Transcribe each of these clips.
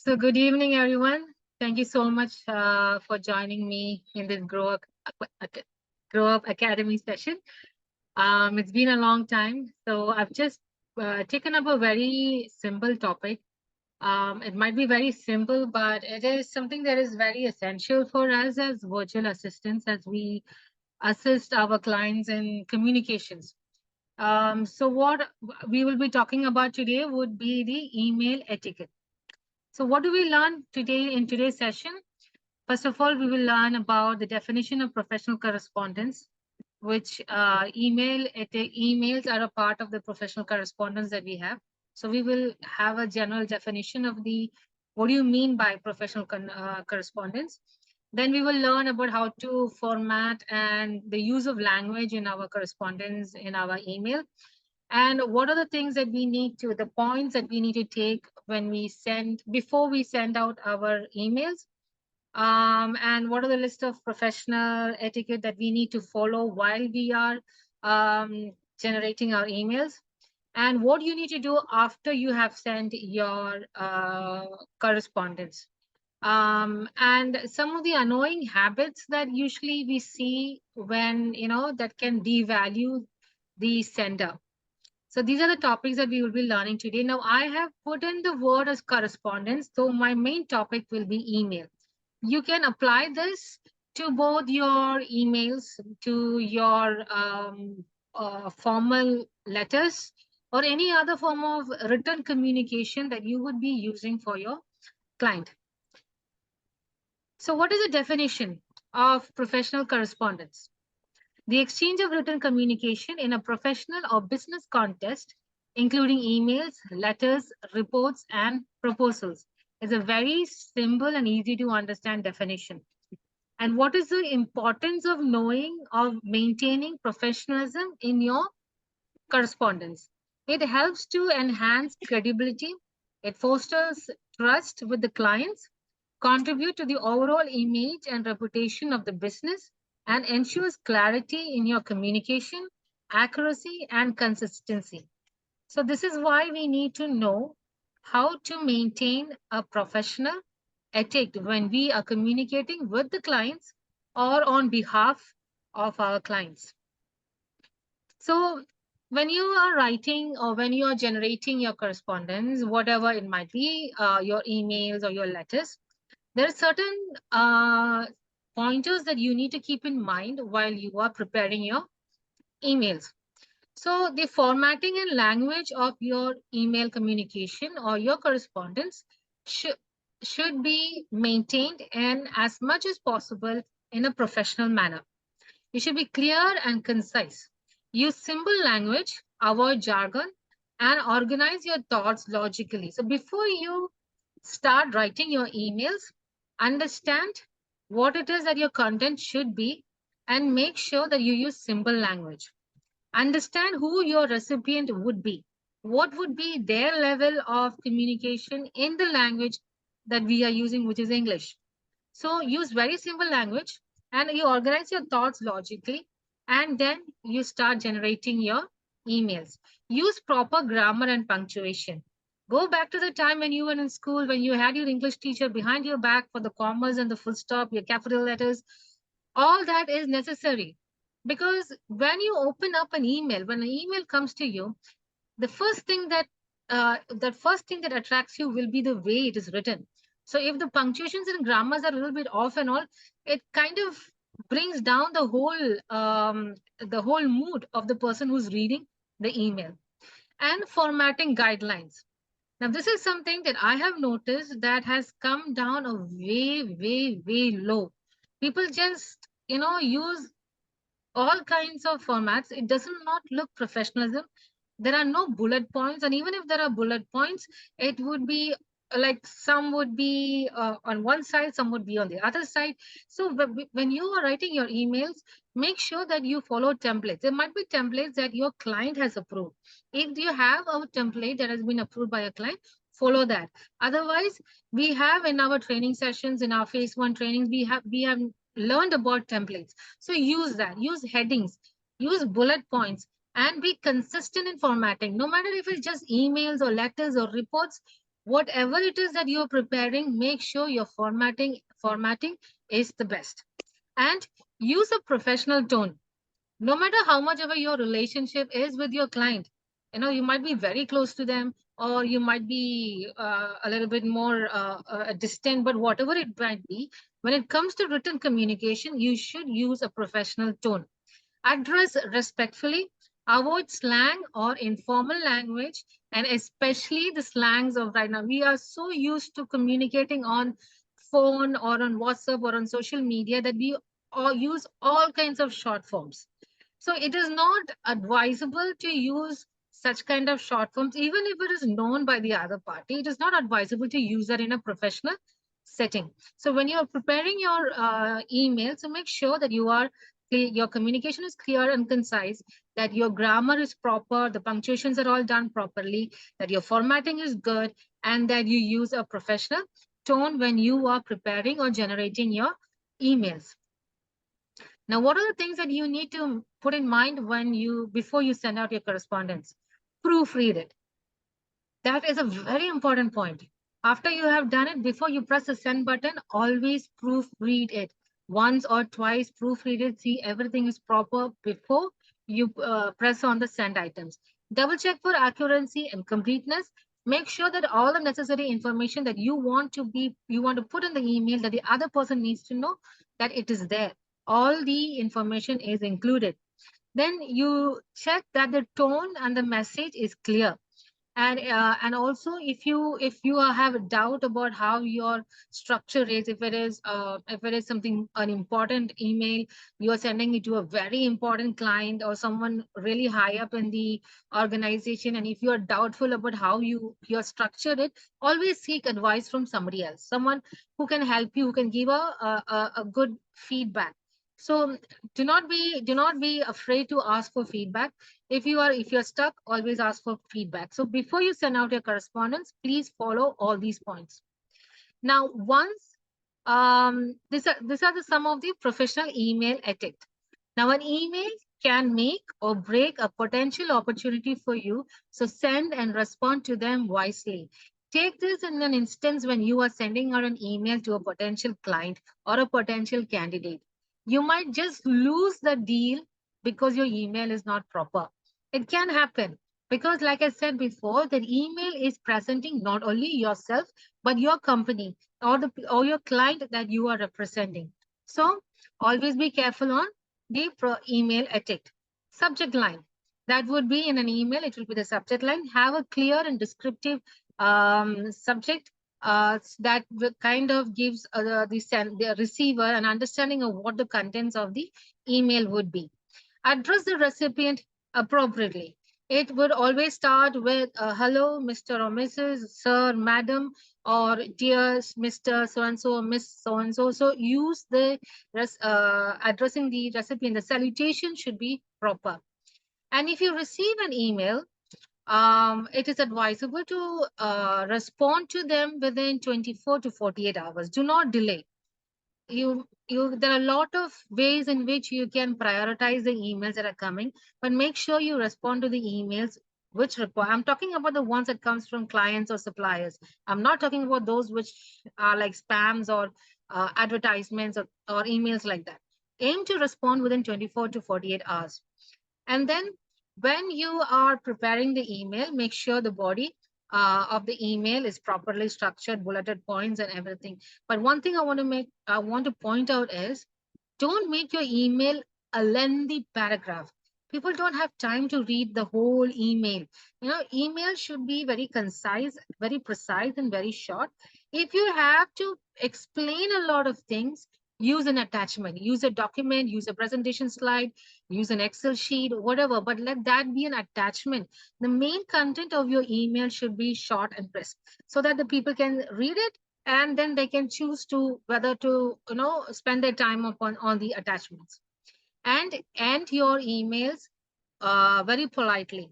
So good evening, everyone. Thank you so much for joining me in this Grow Up Academy session. It's been a long time, so I've just taken up a very simple topic. It might be very simple, but it is something that is very essential for us as virtual assistants as we assist our clients in communications. So what we will be talking about today would be the email etiquette. So what do we learn today in today's session? First of all, we will learn about the definition of professional correspondence, which emails are a part of the professional correspondence that we have. So we will have a general definition of the what do you mean by professional correspondence. Then we will learn about how to format and the use of language in our correspondence in our email. And what are the things that we need to, the points that we need to take before we send out our emails, and what are the list of professional etiquette that we need to follow while we are generating our emails, and what you need to do after you have sent your correspondence. And some of the annoying habits that usually we see when, that can devalue the sender. So these are the topics that we will be learning today. Now, I have put in the word as correspondence, so my main topic will be email. You can apply this to both your emails, to your formal letters, or any other form of written communication that you would be using for your client. So what is the definition of professional correspondence? The exchange of written communication in a professional or business context, including emails, letters, reports, and proposals, is a very simple and easy to understand definition. And what is the importance of knowing, of maintaining professionalism in your correspondence? It helps to enhance credibility. It fosters trust with the clients, contribute to the overall image and reputation of the business, and ensures clarity in your communication, accuracy, and consistency. So this is why we need to know how to maintain a professional etiquette when we are communicating with the clients or on behalf of our clients. So when you are writing or when you are generating your correspondence, whatever it might be, your emails or your letters, there are certain pointers that you need to keep in mind while you are preparing your emails. So the formatting and language of your email communication or your correspondence should be maintained and as much as possible in a professional manner. You should be clear and concise. Use simple language, avoid jargon, and organize your thoughts logically. So before you start writing your emails, understand what it is that your content should be and make sure that you use simple language. Understand who your recipient would be. What would be their level of communication in the language that we are using, which is English. So use very simple language and you organize your thoughts logically, and then you start generating your emails. Use proper grammar and punctuation. Go back to the time when you were in school, when you had your English teacher behind your back for the commas and the full stop, your capital letters. All that is necessary, because when you open up an email, when an email comes to you, the first thing that attracts you will be the way it is written. So if the punctuations and grammars are a little bit off and all, it kind of brings down the whole mood of the person who's reading the email. And formatting guidelines. Now, this is something that I have noticed that has come down a way low. People just, use all kinds of formats. It does not look professionalism. There are no bullet points, and even if there are bullet points, it would be like some would be on one side, some would be on the other side. So when you are writing your emails, make sure that you follow templates. There might be templates that your client has approved. If you have a template that has been approved by a client, follow that. Otherwise, we have in our training sessions, in our phase 1 trainings, we have learned about templates. So use that, use headings, use bullet points, and be consistent in formatting. No matter if it's just emails or letters or reports, whatever it is that you're preparing, make sure your formatting is the best. And use a professional tone. No matter how much ever your relationship is with your client, you might be very close to them, or you might be a little bit more distant, but whatever it might be, when it comes to written communication, you should use a professional tone. Address respectfully, avoid slang or informal language, and especially the slangs of right now. We are so used to communicating on phone or on WhatsApp or on social media that we all use all kinds of short forms. So it is not advisable to use such kind of short forms, even if it is known by the other party. It is not advisable to use that in a professional setting. So when you're preparing your email, so make sure that your communication is clear and concise, that your grammar is proper, the punctuations are all done properly, that your formatting is good, and that you use a professional tone when you are preparing or generating your emails. Now, what are the things that you need to put in mind before you send out your correspondence? Proofread it. That is a very important point. After you have done it, before you press the send button, always proofread it. Once or twice, proofread it, see everything is proper before you press on the send items. Double check for accuracy and completeness. Make sure that all the necessary information that you want to put in the email that the other person needs to know, that it is there. All the information is included. Then you check that the tone and the message is clear, and also if you have a doubt about how your structure is, if it is something an important email, you are sending it to a very important client or someone really high up in the organization, and if you are doubtful about how you're structured it, always seek advice from somebody else, someone who can help you, who can give a good feedback. So do not be afraid to ask for feedback. If you're stuck, always ask for feedback. So before you send out your correspondence, please follow all these points. Now, once these are some of the professional email etiquette. Now, an email can make or break a potential opportunity for you, so send and respond to them wisely. Take this in an instance when you are sending out an email to a potential client or a potential candidate. You might just lose the deal because your email is not proper. It can happen because, like I said before, the email is presenting not only yourself but your company or your client that you are representing. So always be careful on the email etiquette. Subject line. That would be in an email, it will be the subject line. Have a clear and descriptive subject that kind of gives the receiver an understanding of what the contents of the email would be. Address the recipient appropriately. It would always start with hello, Mr. or Mrs., sir, madam, or dear Mr. So and so, Miss so and so. So use the addressing the recipient. The salutation should be proper. And if you receive an email, it is advisable to respond to them within 24 to 48 hours. Do not delay. There are a lot of ways in which you can prioritize the emails that are coming, but make sure you respond to the emails which require. I'm talking about the ones that comes from clients or suppliers. I'm not talking about those which are like spams or advertisements or emails like that. Aim to respond within 24 to 48 hours. And then when you are preparing the email, make sure the body of the email is properly structured, bulleted points and everything. But one thing I want to point out is, don't make your email a lengthy paragraph. People don't have time to read the whole email. Email should be very concise, very precise, and very short. If you have to explain a lot of things, use an attachment, use a document, use a presentation slide, use an Excel sheet, whatever, but let that be an attachment. The main content of your email should be short and crisp so that the people can read it, and then they can choose to whether to spend their time upon on the attachments. And end your emails very politely.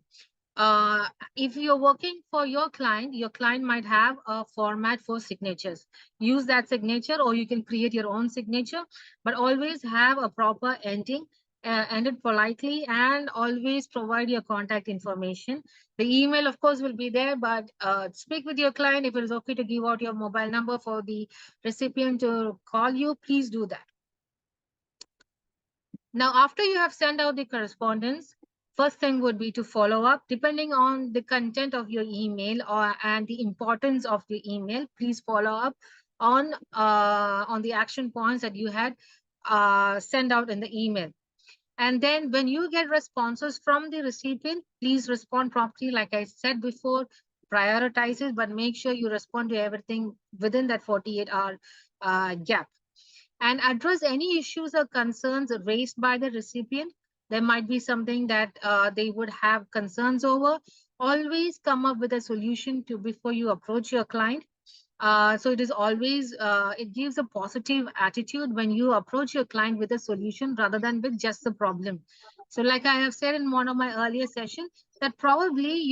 If you're working for your client might have a format for signatures. Use that signature, or you can create your own signature, but always have a proper ending. end it politely, and always provide your contact information. The email, of course, will be there, but speak with your client. If it is okay to give out your mobile number for the recipient to call you, please do that. Now, after you have sent out the correspondence, first thing would be to follow up. Depending on the content of your email and the importance of the email, please follow up on the action points that you had sent out in the email. And then when you get responses from the recipient, please respond promptly. Like I said before, prioritize it, but make sure you respond to everything within that 48-hour gap, and address any issues or concerns raised by the recipient. There might be something that they would have concerns over. Always come up with a solution to before you approach your client. So it is always, it gives a positive attitude when you approach your client with a solution rather than with just the problem. So like I have said in one of my earlier sessions, that probably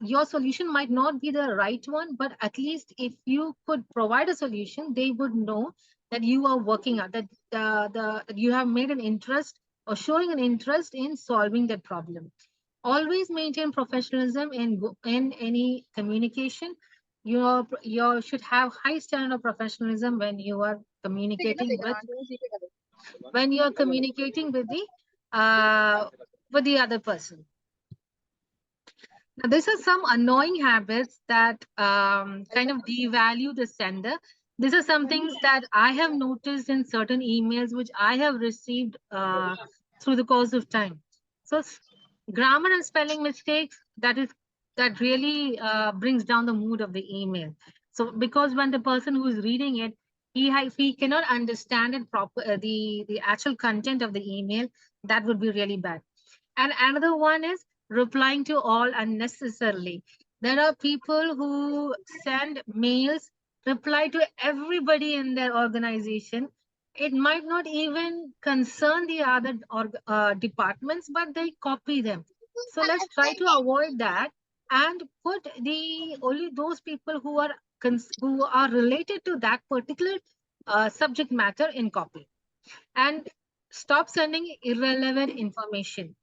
your solution might not be the right one, but at least if you could provide a solution, they would know that you are working out, that that you have made an interest or showing an interest in solving that problem. Always maintain professionalism in any communication. You should have high standard of professionalism when you are communicating with the other person. Now, these are some annoying habits that kind of devalue the sender. These are some things that I have noticed in certain emails which I have received through the course of time. So, grammar and spelling mistakes, that really brings down the mood of the email. So, because when the person who is reading it, he cannot understand it proper, the actual content of the email, that would be really bad. And another one is replying to all unnecessarily. There are people who send mails, reply to everybody in their organization. It might not even concern the other departments, but they copy them. So let's try to avoid that and put the only those people who are related to that particular subject matter in copy, and stop sending irrelevant information.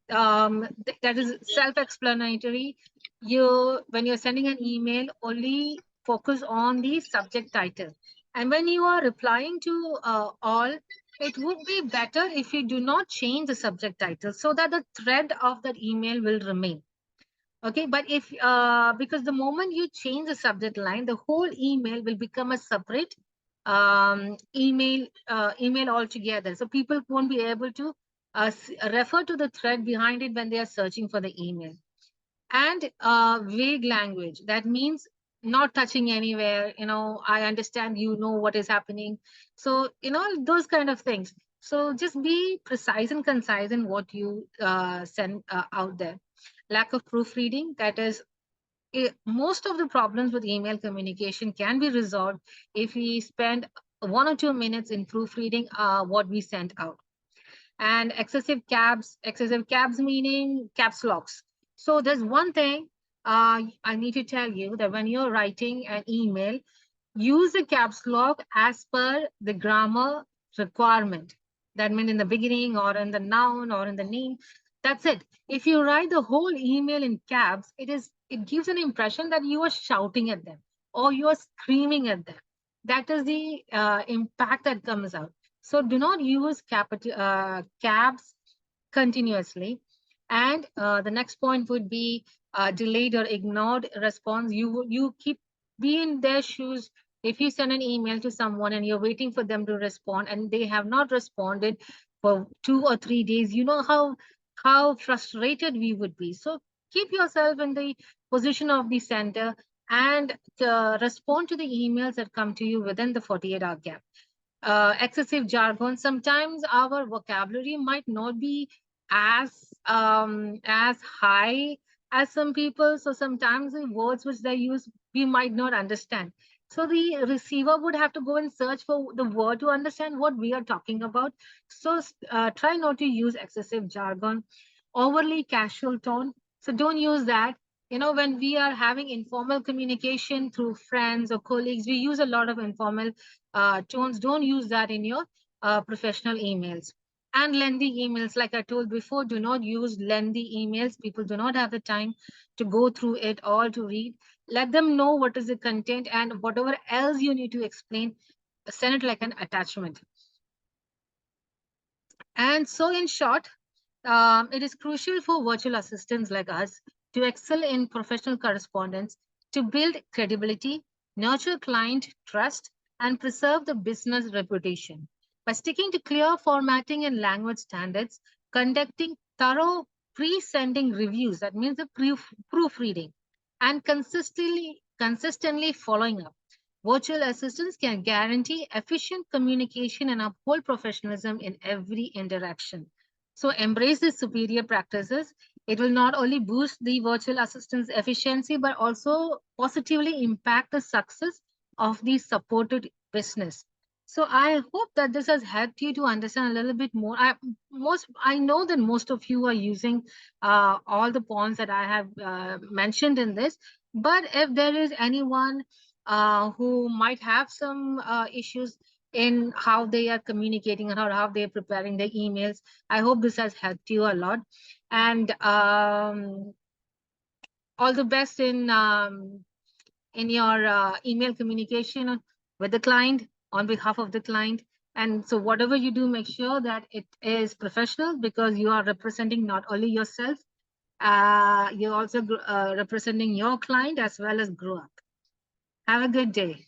That is self-explanatory. When you're sending an email, only focus on the subject title. And when you are replying to all, it would be better if you do not change the subject title so that the thread of that email will remain. Okay, but if because the moment you change the subject line, the whole email will become a separate email altogether. So people won't be able to refer to the thread behind it when they are searching for the email. And vague language, that means not touching anywhere. I understand, what is happening. So those kind of things. So just be precise and concise in what you send out there. Lack of proofreading, that is, most of the problems with email communication can be resolved if we spend 1 or 2 minutes in proofreading what we sent out. And excessive cabs meaning caps locks. So there's one thing I need to tell you, that when you're writing an email, use the caps lock as per the grammar requirement. That means in the beginning or in the noun or in the name. That's it. If you write the whole email in caps, it gives an impression that you are shouting at them or you are screaming at them. That is the impact that comes out. So do not use caps continuously. And the next point would be delayed or ignored response. You be in their shoes. If you send an email to someone and you're waiting for them to respond and they have not responded for 2 or 3 days, you know how frustrated we would be. So keep yourself in the position of the sender and respond to the emails that come to you within the 48-hour gap. Excessive jargon. Sometimes our vocabulary might not be as high as some people. So sometimes the words which they use, we might not understand. So the receiver would have to go and search for the word to understand what we are talking about. So try not to use excessive jargon. Overly casual tone. So don't use that. When we are having informal communication through friends or colleagues, we use a lot of informal tones. Don't use that in your professional emails. And lengthy emails, like I told before, do not use lengthy emails. People do not have the time to go through it all to read. Let them know what is the content, and whatever else you need to explain, send it like an attachment. And so, in short, it is crucial for virtual assistants like us to excel in professional correspondence, to build credibility, nurture client trust, and preserve the business reputation. By sticking to clear formatting and language standards, conducting thorough pre-sending reviews, that means the proofreading, and consistently following up, virtual assistants can guarantee efficient communication and uphold professionalism in every interaction. So embrace these superior practices. It will not only boost the virtual assistant's efficiency, but also positively impact the success of the supported business. So I hope that this has helped you to understand a little bit more. I know that most of you are using all the points that I have mentioned in this. But if there is anyone who might have some issues in how they are communicating or how they are preparing their emails, I hope this has helped you a lot. And all the best in your email communication with the client on behalf of the client. And so whatever you do, make sure that it is professional, because you are representing not only yourself, you're also representing your client as well as grow up. Have a good day.